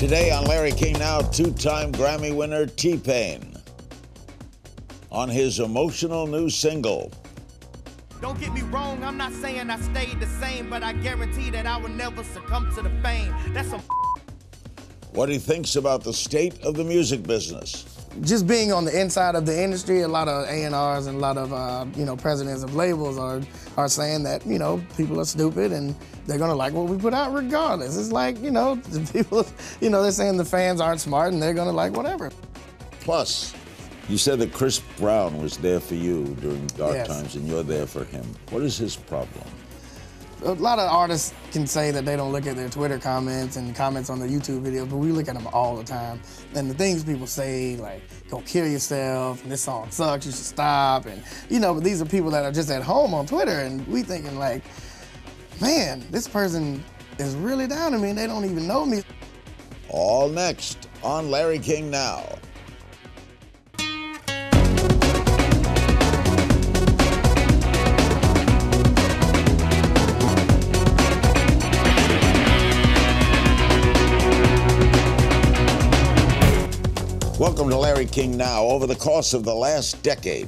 Today on Larry King Now, two-time Grammy winner T-Pain on his emotional new single. Don't get me wrong, I'm not saying I stayed the same, but I guarantee that I will never succumb to the fame. That's some What he thinks about the state of the music business. Just being on the inside of the industry, a lot of A&Rs and a lot of presidents of labels are saying that people are stupid and they're gonna like what we put out regardless. It's like the people they're saying the fans aren't smart and they're gonna like whatever. Plus, you said that Chris Brown was there for you during dark Yes. times and you're there for him. What is his problem? A lot of artists can say that they don't look at their Twitter comments and comments on their YouTube videos, but we look at them all the time. And the things people say, like, go kill yourself, and this song sucks, you should stop, and but these are people that are just at home on Twitter, and we thinking like, man, this person is really down to me, and they don't even know me. All next on Larry King Now. Welcome to Larry King Now. Over the course of the last decade,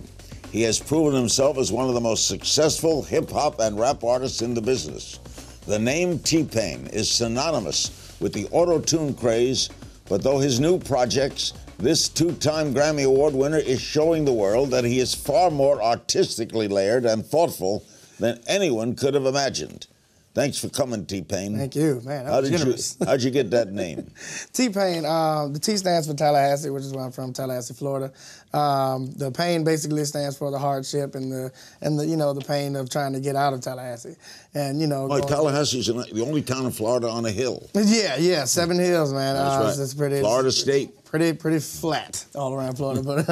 he has proven himself as one of the most successful hip-hop and rap artists in the business. The name T-Pain is synonymous with the auto-tune craze, but though his new projects, this two-time Grammy Award winner is showing the world that he is far more artistically layered and thoughtful than anyone could have imagined. Thanks for coming, T-Pain. Thank you, man. That was generous. How'd you get that name? T-Pain, the T stands for Tallahassee, which is where I'm from, Tallahassee, Florida. The pain basically stands for the hardship and the pain of trying to get out of Tallahassee. And Tallahassee's the only town in Florida on a hill. Yeah, 7 hills, man. That's right. It's pretty, Florida State. Pretty flat all around Florida, but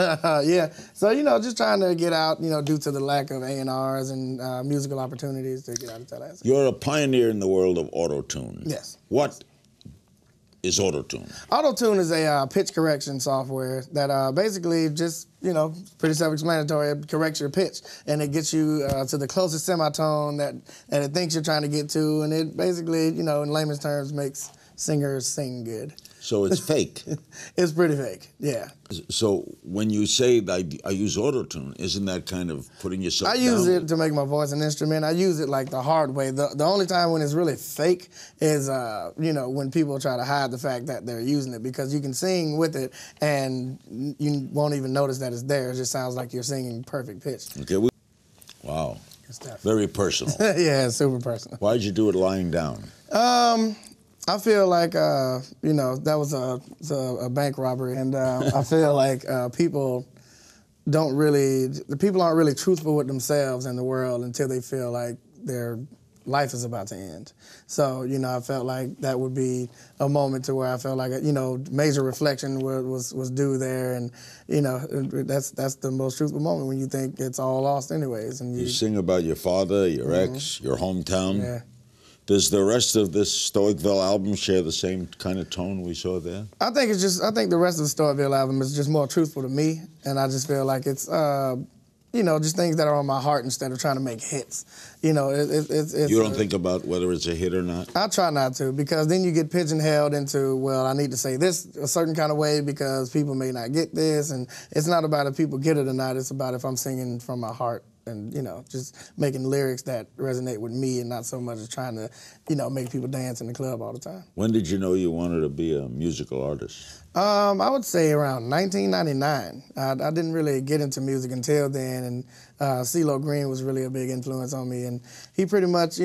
yeah. So just trying to get out, due to the lack of A&Rs and musical opportunities to get out of Tallahassee. You're a pioneer in the world of auto-tune. Yes. What is auto-tune? Auto-tune is a pitch correction software that basically just, pretty self-explanatory. It corrects your pitch, and it gets you to the closest semitone that it thinks you're trying to get to, and it basically, in layman's terms, makes singers sing good. So it's fake. It's pretty fake, yeah. So when you say I use auto-tune, isn't that kind of putting yourself down? I use it to make my voice an instrument. I use it like the hard way. The only time when it's really fake is, when people try to hide the fact that they're using it, because you can sing with it and you won't even notice that it's there. It just sounds like you're singing perfect pitch. Okay. Wow. Very personal. Yeah, it's super personal. Why'd you do it lying down? I feel like, that was a bank robbery, and I feel like people aren't really truthful with themselves in the world until they feel like their life is about to end. So, I felt like that would be a moment to where I felt like, major reflection was due there, and, that's the most truthful moment when you think it's all lost anyways. And you sing about your father, your ex, your hometown. Yeah. Does the rest of this Stoicville album share the same kind of tone we saw there? I think the rest of the Stoicville album is just more truthful to me, and I just feel like it's, just things that are on my heart instead of trying to make hits. You don't think about whether it's a hit or not? I try not to, because then you get pigeonholed into, well, I need to say this a certain kind of way because people may not get this, and it's not about if people get it or not, it's about if I'm singing from my heart. And, just making lyrics that resonate with me and not so much as trying to, make people dance in the club all the time. When did you know you wanted to be a musical artist? I would say around 1999. I didn't really get into music until then, and CeeLo Green was really a big influence on me. And he pretty much,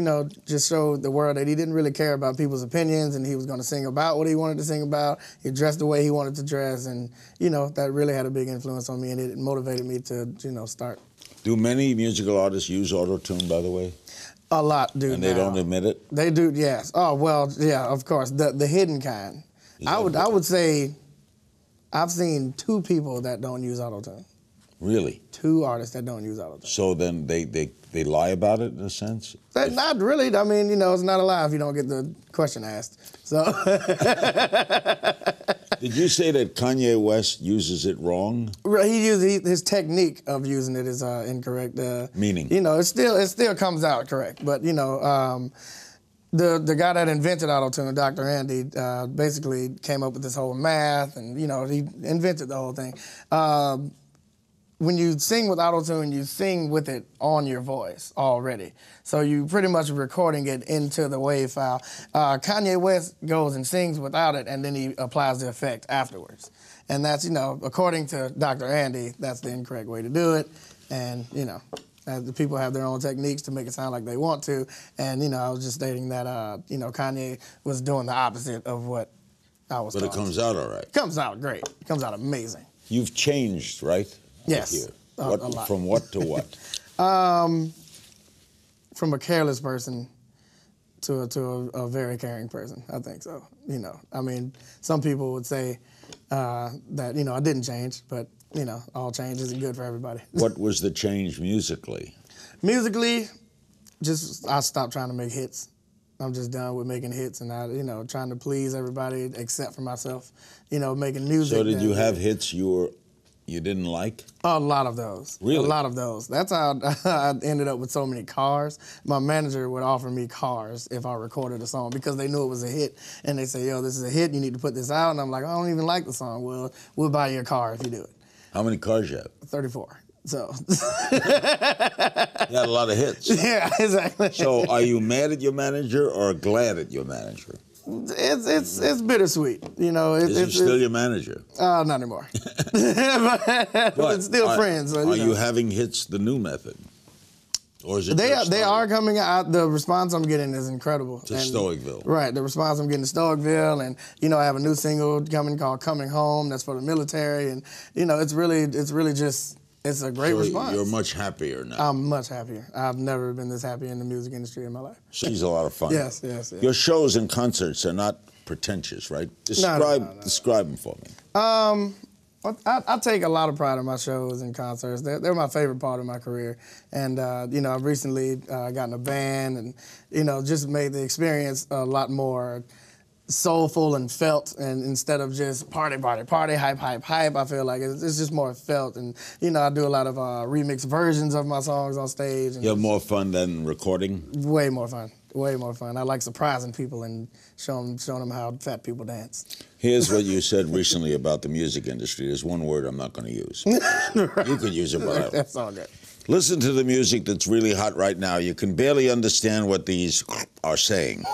just showed the world that he didn't really care about people's opinions, and he was going to sing about what he wanted to sing about. He dressed the way he wanted to dress, and, that really had a big influence on me, and it motivated me to, start. Do many musical artists use auto-tune, by the way? A lot do. And they don't admit it? They do, yes. Oh, well, yeah, of course. The hidden kind. I would say I've seen 2 people that don't use auto-tune. Really? 2 artists that don't use auto-tune. So then they lie about it in a sense? Not really. I mean, it's not a lie if you don't get the question asked. So. Did you say that Kanye West uses it wrong? His technique of using it is incorrect. Meaning? It still comes out correct, but The guy that invented auto-tune, Dr. Andy, basically came up with this whole math, and he invented the whole thing. When you sing with auto-tune, you sing with it on your voice already. So you pretty much recording it into the wave file. Kanye West goes and sings without it, and then he applies the effect afterwards. And that's, according to Dr. Andy, that's the incorrect way to do it. And, the people have their own techniques to make it sound like they want to. And, I was just stating that, Kanye was doing the opposite of what I was But taught. it comes out all right. It comes out great. It comes out amazing. You've changed, right? Yes, a lot. From what to what? From a careless person to a very caring person, I think so. Some people would say that, I didn't change, but, all change isn't good for everybody. What was the change musically? Musically, I stopped trying to make hits. I'm just done with making hits and trying to please everybody except for myself. Making music. So did you have hits you didn't like? A lot of those. Really? A lot of those. That's how I ended up with so many cars. My manager would offer me cars if I recorded a song because they knew it was a hit. And they say, yo, this is a hit, you need to put this out. And I'm like, I don't even like the song. Well, we'll buy you a car if you do it. How many cars you have? 34. So. You had a lot of hits. Yeah, exactly. So are you mad at your manager or glad at your manager? It's bittersweet, Is he still your manager? Not anymore. but it's still friends. So, are you having hits the new method, or is it? They are coming out. The response I'm getting is incredible. To Stoichville. Right, the response I'm getting to Stoichville, and I have a new single coming called "Coming Home." That's for the military, and it's really just. It's a great response. You're much happier now. I'm much happier. I've never been this happy in the music industry in my life. She's a lot of fun. Yes. Your shows and concerts are not pretentious, right? Describe them for me. I take a lot of pride in my shows and concerts. They're my favorite part of my career. And, I've recently gotten a band and, just made the experience a lot more soulful and felt, and instead of just party, hype, I feel like it's just more felt. And, I do a lot of remix versions of my songs on stage. And you have more fun than recording? Way more fun. Way more fun. I like surprising people and showing them how fat people dance. Here's what you said recently about the music industry. There's one word I'm not going to use. Right. You could use it, but that's all good. Listen to the music that's really hot right now. You can barely understand what these are saying.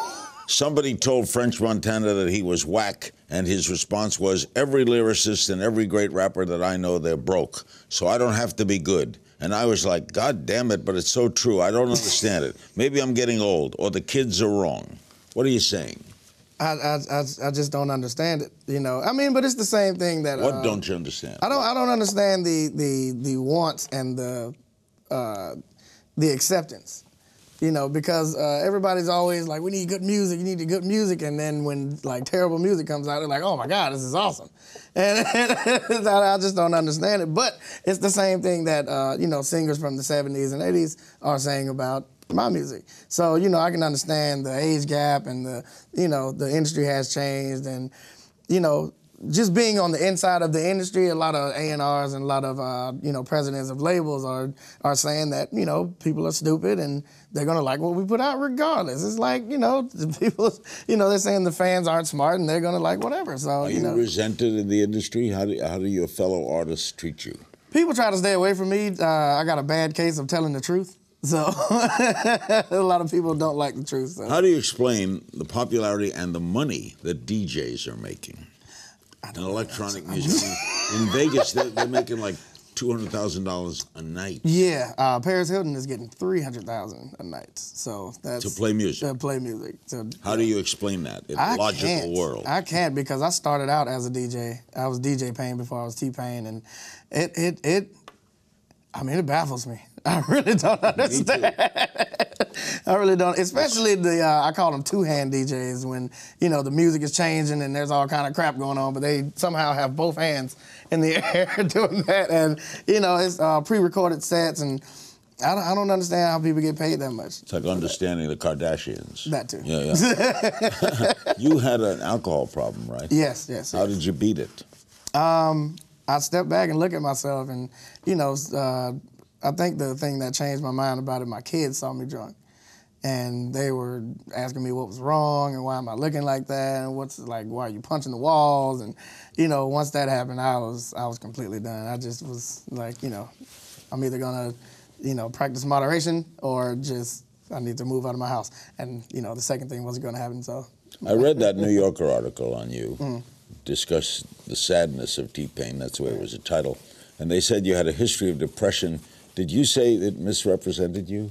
Somebody told French Montana that he was whack, and his response was, every lyricist and every great rapper that I know, they're broke, so I don't have to be good. And I was like, God damn it, but it's so true. I don't understand it. Maybe I'm getting old, or the kids are wrong. What are you saying? I just don't understand it, but it's the same thing that... What don't you understand? I don't understand the wants and the acceptance. Because everybody's always like, we need good music, you need good music, and then when terrible music comes out, they're like, oh my God, this is awesome. And I just don't understand it. But it's the same thing that, singers from the 70s and 80s are saying about my music. So, I can understand the age gap and the industry has changed, and, just being on the inside of the industry, a lot of A&Rs and a lot of, presidents of labels are saying that, people are stupid and they're going to like what we put out regardless. It's like, the people, they're saying the fans aren't smart and they're going to like whatever. So, are you resented in the industry? How do your fellow artists treat you? People try to stay away from me. I got a bad case of telling the truth. So a lot of people don't like the truth. So. How do you explain the popularity and the money that DJs are making? An electronic music. In Vegas, they're making like $200,000 a night. Yeah, Paris Hilton is getting $300,000 a night. So that's to play music. To play music. So, how do you explain that in a logical world? I can't, because I started out as a DJ. I was DJ Payne before I was T-Pain, and it baffles me. I really don't understand. I really don't, especially I call them two-hand DJs when, the music is changing and there's all kind of crap going on, but they somehow have both hands in the air doing that. And, it's pre-recorded sets, and I don't understand how people get paid that much. It's like understanding the Kardashians. That too. Yeah. You had an alcohol problem, right? Yes. How did you beat it? I stepped back and looked at myself, and, I think the thing that changed my mind about it, my kids saw me drunk. and they were asking me what was wrong and why am I looking like that and why are you punching the walls, and once that happened, I was completely done. I just was like, I'm either gonna practice moderation or just I need to move out of my house, and the second thing wasn't gonna happen. So I read that New Yorker article on you, discussed the sadness of T-Pain. That's the way it was a title, and they said you had a history of depression. Did you say it misrepresented you?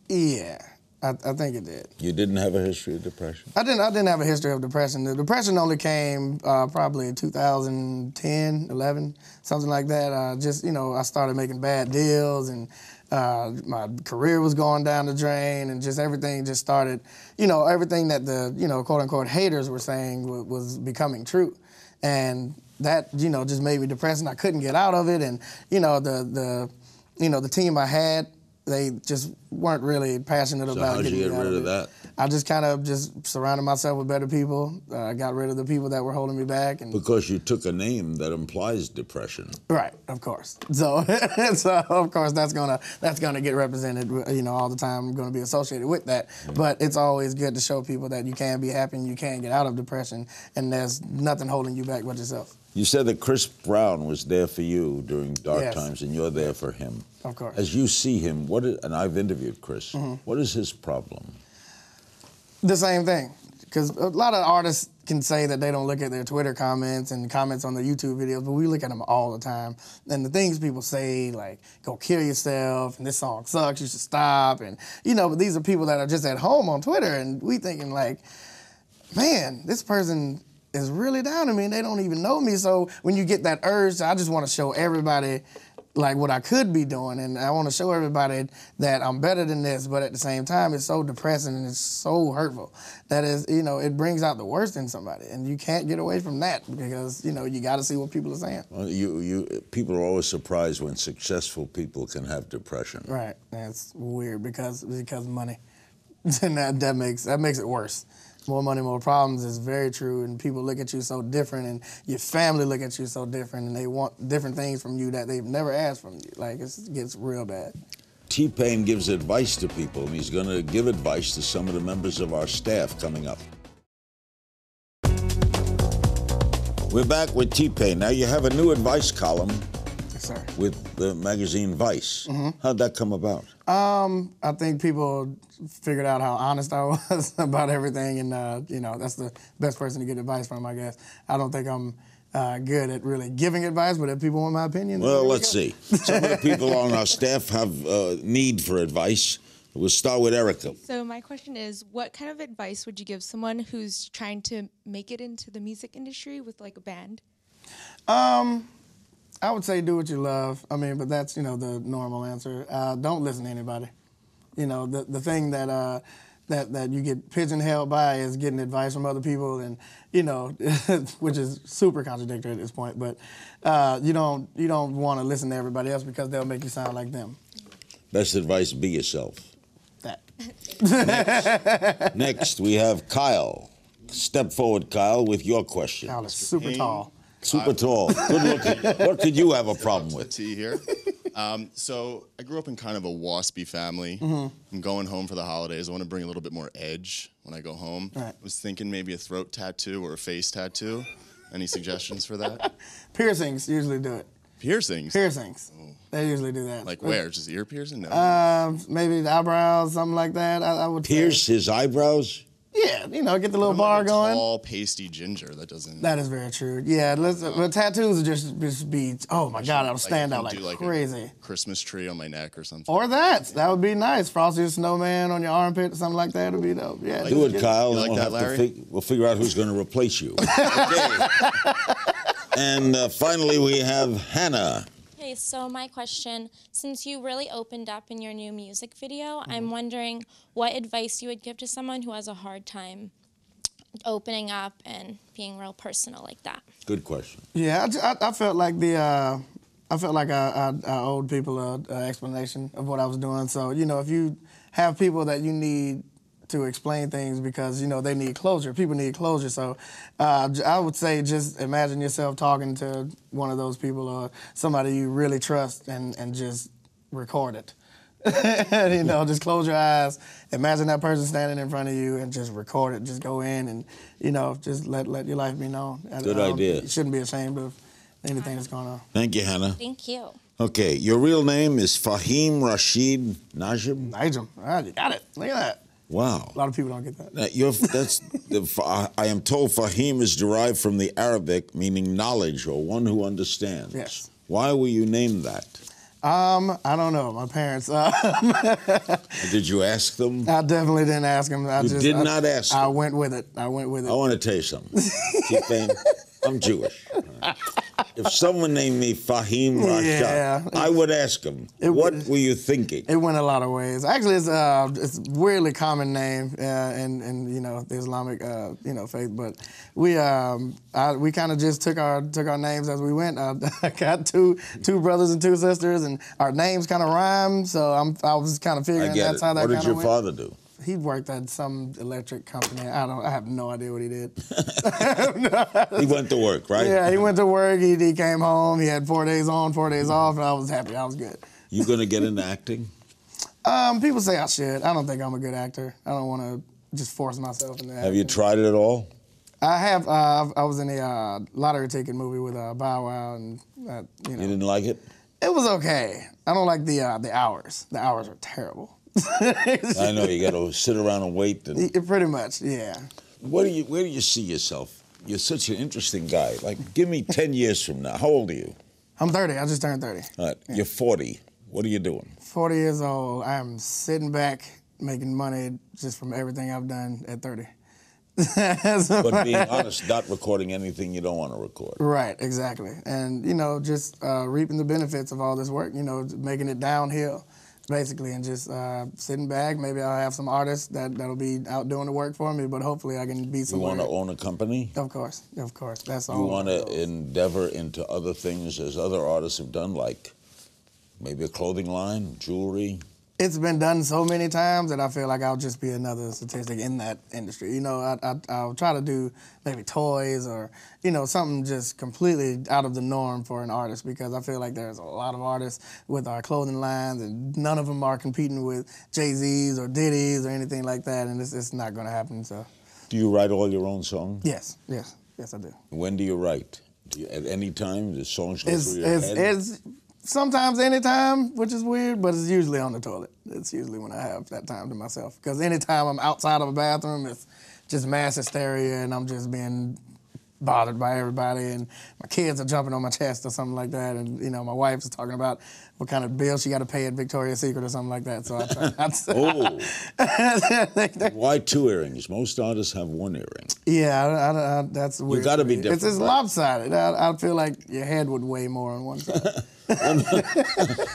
Yeah, I think it did. You didn't have a history of depression? I didn't have a history of depression. The depression only came probably in 2010, 11, something like that. I started making bad deals, and my career was going down the drain, and just everything just started, everything that the, quote unquote haters were saying was becoming true. And that, just made me depressed, and I couldn't get out of it. And, the team I had, they just weren't really passionate about getting me out of it. So how'd you get rid of that? I just kind of just surrounded myself with better people. I got rid of the people that were holding me back. And because you took a name that implies depression. Right, of course. So, of course that's gonna get represented. All the time. I'm gonna be associated with that. But it's always good to show people that you can be happy and you can get out of depression, and there's nothing holding you back but yourself. You said that Chris Brown was there for you during dark times, and you're there for him. Of course. As you see him, and I've interviewed Chris, what is his problem? The same thing. Because a lot of artists can say that they don't look at their Twitter comments and comments on their YouTube videos, but we look at them all the time. And the things people say, like, go kill yourself, and this song sucks, you should stop. And, but these are people that are just at home on Twitter, and we thinking, like, man, this person is really down to me and they don't even know me. So when you get that urge, I just want to show everybody like what I could be doing, and I want to show everybody that I'm better than this, but at the same time it's so depressing and it's so hurtful. That is, it brings out the worst in somebody, and you can't get away from that because, you got to see what people are saying. Well, people are always surprised when successful people can have depression. Right, that's weird because money. And that makes it worse. More money, more problems is very true, and people look at you so different, and your family look at you so different, and they want different things from you that they've never asked from you. Like, it gets real bad. T-Pain gives advice to people, and he's going to give advice to some of the members of our staff coming up. We're back with T-Pain. Now, you have a new advice column. Yes, sir. With the magazine Vice. How'd that come about? I think people figured out how honest I was about everything, and that's the best person to get advice from, I guess. I don't think I'm good at really giving advice, but if people want my opinion, well, let's see. Some of the people on our staff have need for advice. We'll start with Erica. So my question is, what kind of advice would you give someone who's trying to make it into the music industry with like a band? I would say do what you love. But that's, the normal answer. Don't listen to anybody. The thing that you get pigeonholed by is getting advice from other people, and, which is super contradictory at this point, but you don't want to listen to everybody else because they'll make you sound like them. Best advice, be yourself. That. Next, we have Kyle. Step forward, Kyle, with your question. Kyle is super tall. Super tall, good looking. What could you have a problem with? T here. So I grew up in kind of a waspy family. I'm going home for the holidays. I want to bring a little bit more edge when I go home. Right. I was thinking maybe a throat tattoo or a face tattoo. Any suggestions for that? Piercings usually do it. Piercings? Piercings. Oh. They usually do that. Like where? Just ear piercing? No. Maybe the eyebrows, something like that. I would pierce his eyebrows? Yeah, get the little bar like going. Tall, pasty ginger. That doesn't. That is very true. Yeah, but tattoos would just be. Oh my God, that'll stand out like crazy. A Christmas tree on my neck or something. Or that would be nice. Frosty the Snowman on your armpit or something like that would be dope. Yeah. Do it, Kyle. You like that, Larry? We'll figure out who's going to replace you. Okay. And finally, we have Hannah. Okay, so my question, since you really opened up in your new music video, I'm wondering what advice you would give to someone who has a hard time opening up and being real personal like that. Good question. Yeah, I felt like I owed people an explanation of what I was doing. So, if you have people that you need to explain things because, they need closure. People need closure. So I would say just imagine yourself talking to one of those people or somebody you really trust and just record it. You know, just close your eyes. Imagine that person standing in front of you and just record it. Just go in and, you know, just let your life be known. Good idea. You shouldn't be ashamed of anything that's going on. Thank you, Hannah. Thank you. Okay, your real name is Fahim Rashid Najim? Najim. You got it. Look at that. Wow. A lot of people don't get that. I am told Fahim is derived from the Arabic, meaning knowledge or one who understands. Yes. Why were you named that? I don't know. My parents. Did you ask them? I definitely didn't ask them. You did not ask them? I went with it. I want to tell you something. T-Pain, I'm Jewish. If someone named me Fahim Rashad, I would ask them, what were you thinking? It went a lot of ways. Actually, it's a weirdly common name in you know, the Islamic you know, faith. But we kind of just took our names as we went. I got two brothers and two sisters, and our names kind of rhyme. So I was kind of figuring that's how that kind of went. What did your father do? He worked at some electric company. I have no idea what he did. He went to work, right? Yeah, he went to work. He came home. He had 4 days on, 4 days off, and I was happy. I was good. You gonna get into acting? People say I should. I don't think I'm a good actor. I don't want to just force myself into acting. Have you tried it at all? I have. I was in a lottery ticket movie with Bow Wow, and you know. You didn't like it? It was okay. I don't like the hours. The hours are terrible. I know, you got to sit around and wait. Pretty much, yeah. Where do you see yourself? You're such an interesting guy. Like, give me 10 years from now. How old are you? I'm 30. I just turned 30. All right. Yeah. You're 40. What are you doing? 40 years old. I'm sitting back making money just from everything I've done at 30. But being honest, not recording anything you don't want to record. Right, exactly. And, you know, just reaping the benefits of all this work, you know, making it downhill. Basically, and just sitting back. Maybe I'll have some artists that'll be out doing the work for me, but hopefully I can be somewhere. You want to own a company? Of course. That's all. You want to endeavor into other things as other artists have done, like maybe a clothing line, jewelry? It's been done so many times that I feel like I'll just be another statistic in that industry. You know, I'll try to do maybe toys or, you know, something just completely out of the norm for an artist, because I feel like there's a lot of artists with our clothing lines and none of them are competing with Jay-Z's or Diddy's or anything like that, and it's not going to happen. So. Do you write all your own songs? Yes, I do. When do you write? At any time, the songs go through your head? Sometimes anytime, which is weird, but it's usually on the toilet. It's usually when I have that time to myself. Because anytime I'm outside of a bathroom, it's just mass hysteria and I'm just being bothered by everybody, and my kids are jumping on my chest or something like that, and you know, my wife's talking about what kind of bill she got to pay at Victoria's Secret or something like that. So I try not to. Why 2 earrings? Most artists have 1 earring. Yeah, that's weird. You got to be different. It's lopsided. I feel like your head would weigh more on one side.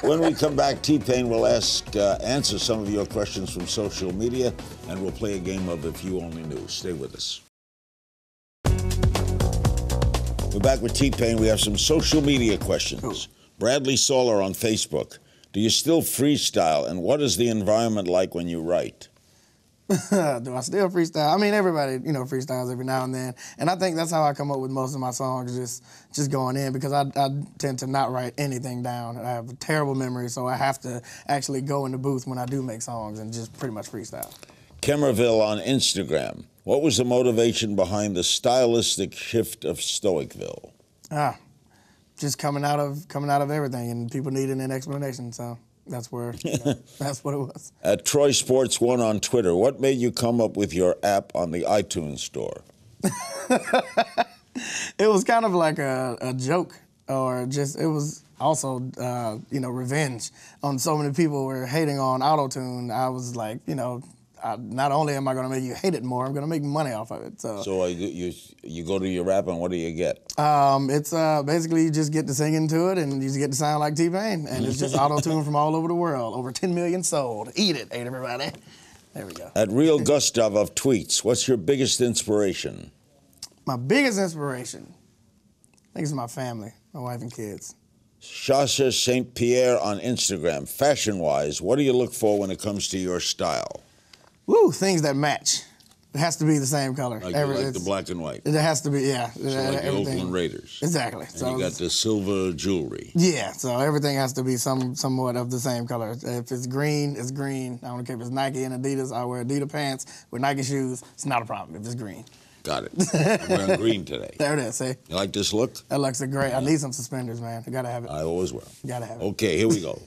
When we come back, T-Pain will answer some of your questions from social media, and we'll play a game of If You Only Knew. Stay with us. We're back with T-Pain. We have some social media questions. Cool. Bradley Solar on Facebook. Do you still freestyle, and what is the environment like when you write? Do I still freestyle? I mean, everybody, you know, freestyles every now and then. And I think that's how I come up with most of my songs, just going in, because I tend to not write anything down. I have a terrible memory, so I have to actually go in the booth when I do make songs and just pretty much freestyle. Kemerville on Instagram. What was the motivation behind the stylistic shift of Stoicville? Just coming out of everything, and people needed an explanation, so that's where, that's what it was. At Troy Sports 1 on Twitter, what made you come up with your app on the iTunes store? It was kind of like a joke, or just, it was also, you know, revenge on so many people were hating on auto-tune. I was like, you know, not only am I going to make you hate it more, I'm going to make money off of it. So you go to your rap, and what do you get? It's basically you just get to sing into it, and you just get to sound like T-Pain, and it's just auto-tune from all over the world. Over 10 million sold. Eat it, everybody. There we go. At Real Gustav of Tweets, what's your biggest inspiration? My biggest inspiration, I think it's my family, my wife and kids. Shasha St. Pierre on Instagram. Fashion-wise, what do you look for when it comes to your style? Woo, things that match. It has to be the same color. Like, you like the black and white. It has to be, yeah. So like the Oakland Raiders. Exactly. And you got the silver jewelry. Yeah, so everything has to be somewhat of the same color. If it's green, it's green. I don't care if it's Nike and Adidas. I wear Adidas pants with Nike shoes. It's not a problem if it's green. Got it. I'm wearing green today. There it is, see? You like this look? That looks great. I need some suspenders, man. I gotta have it. I always will. Gotta have it. Okay, here we go.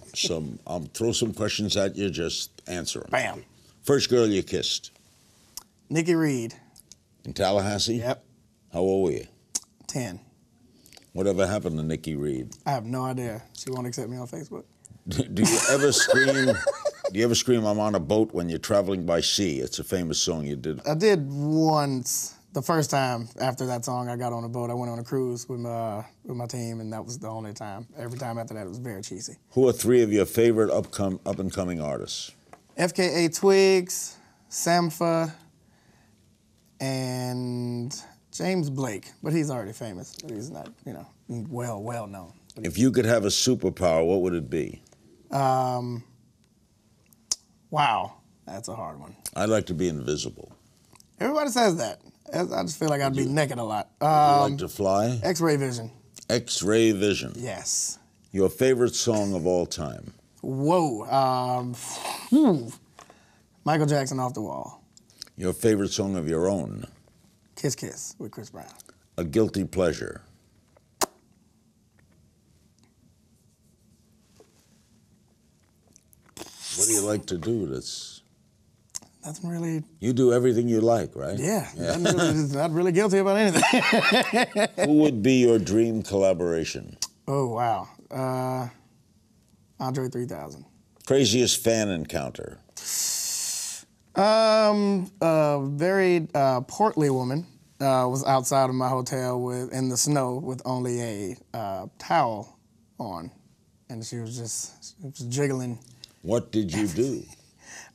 I'll throw some questions at you, just answer them. Bam. First girl you kissed? Nikki Reed. In Tallahassee? Yep. How old were you? 10. Whatever happened to Nikki Reed? I have no idea. She won't accept me on Facebook. Do you ever scream? Do you ever scream, "I'm on a boat" when you're traveling by sea? It's a famous song you did. I did once. The first time after that song, I got on a boat. I went on a cruise with my team, and that was the only time. Every time after that, it was very cheesy. Who are 3 of your favorite up-and-coming artists? FKA Twigs, Sampha, and James Blake. But he's already famous. He's not, well known. If you could have a superpower, what would it be? Wow, that's a hard one. I'd like to be invisible. Everybody says that. I just feel like I'd be naked a lot. Would you like to fly? X-ray vision. X-ray vision. Yes. Your favorite song of all time? Whoa. Michael Jackson, Off the Wall. Your favorite song of your own? Kiss Kiss with Chris Brown. A guilty pleasure? What do you like to do that's... Nothing really... You do everything you like, right? Yeah. Not really guilty about anything. Who would be your dream collaboration? Oh, wow. Andre 3000. Craziest fan encounter? A very portly woman was outside of my hotel in the snow with only a towel on, and she was just jiggling. What did you do?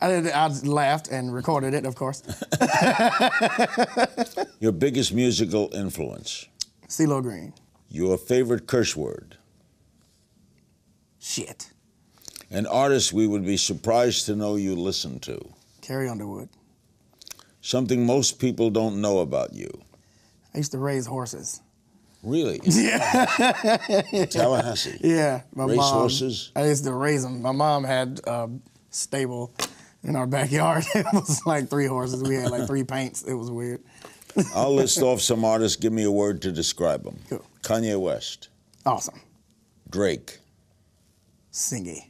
I laughed and recorded it, of course. Your biggest musical influence? CeeLo Green. Your favorite curse word? Shit. An artist we would be surprised to know you listen to? Carrie Underwood. Something most people don't know about you? I used to raise horses. Really? Yeah. Tallahassee? Yeah. Race horses? I used to raise them. My mom had a stable in our backyard. It was like 3 horses. We had like 3 paints. It was weird. I'll list off some artists. Give me a word to describe them. Cool. Kanye West. Awesome. Drake. Singy.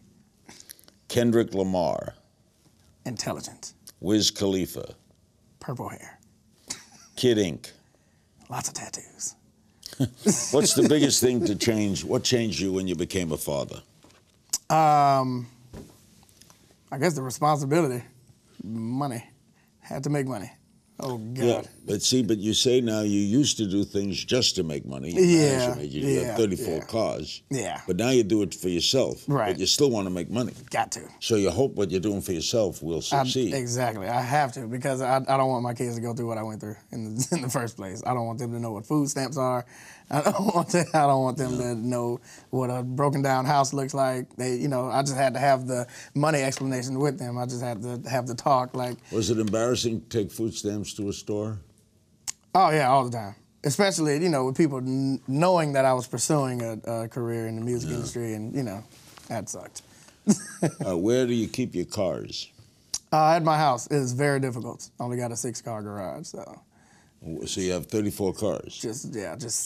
Kendrick Lamar. Intelligent. Wiz Khalifa. Purple hair. Kid Ink. Lots of tattoos. What's the biggest thing to change? What changed you when you became a father? I guess the responsibility. Money. Had to make money. Oh, God. Yeah, but you say now you used to do things just to make money. You have 34 cars. Yeah. But now you do it for yourself. Right. But you still want to make money. Got to. So you hope what you're doing for yourself will succeed. Exactly. I have to, because I don't want my kids to go through what I went through in the first place. I don't want them to know what food stamps are. I don't want them to know what a broken down house looks like. I just had to have the money explanation with them. I just had to have the talk. Was it embarrassing to take food stamps to a store? Oh yeah, all the time. Especially with people knowing that I was pursuing a career in the music industry, and that sucked. Where do you keep your cars? At my house. It is very difficult. Only got a 6-car garage, so. So you have 34 cars. Just.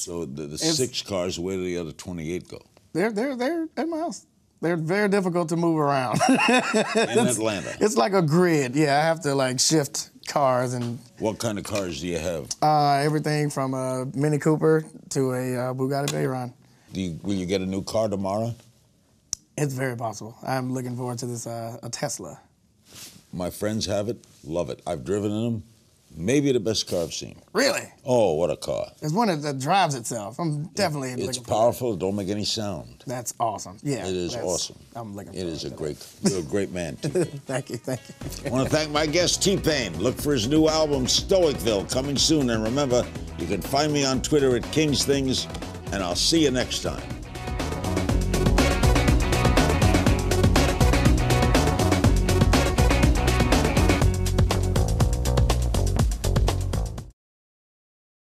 So the 6 cars, where do the other 28 go? They're at my house. They're very difficult to move around. In Atlanta. It's like a grid. Yeah, I have to shift cars and. What kind of cars do you have? Everything from a Mini Cooper to a Bugatti Veyron. Will you get a new car tomorrow? It's very possible. I'm looking forward to this a Tesla. My friends have it. Love it. I've driven in them. Maybe the best car I've seen. Really? Oh, what a car. It's one that drives itself. I'm definitely looking for it. It's powerful. It don't make any sound. That's awesome. Yeah. It is awesome. I'm looking for it. It is you're a great man, T-Pain. Thank you. I want to thank my guest, T-Pain. Look for his new album, Stoicville, coming soon. And remember, you can find me on Twitter at Kings Things, and I'll see you next time.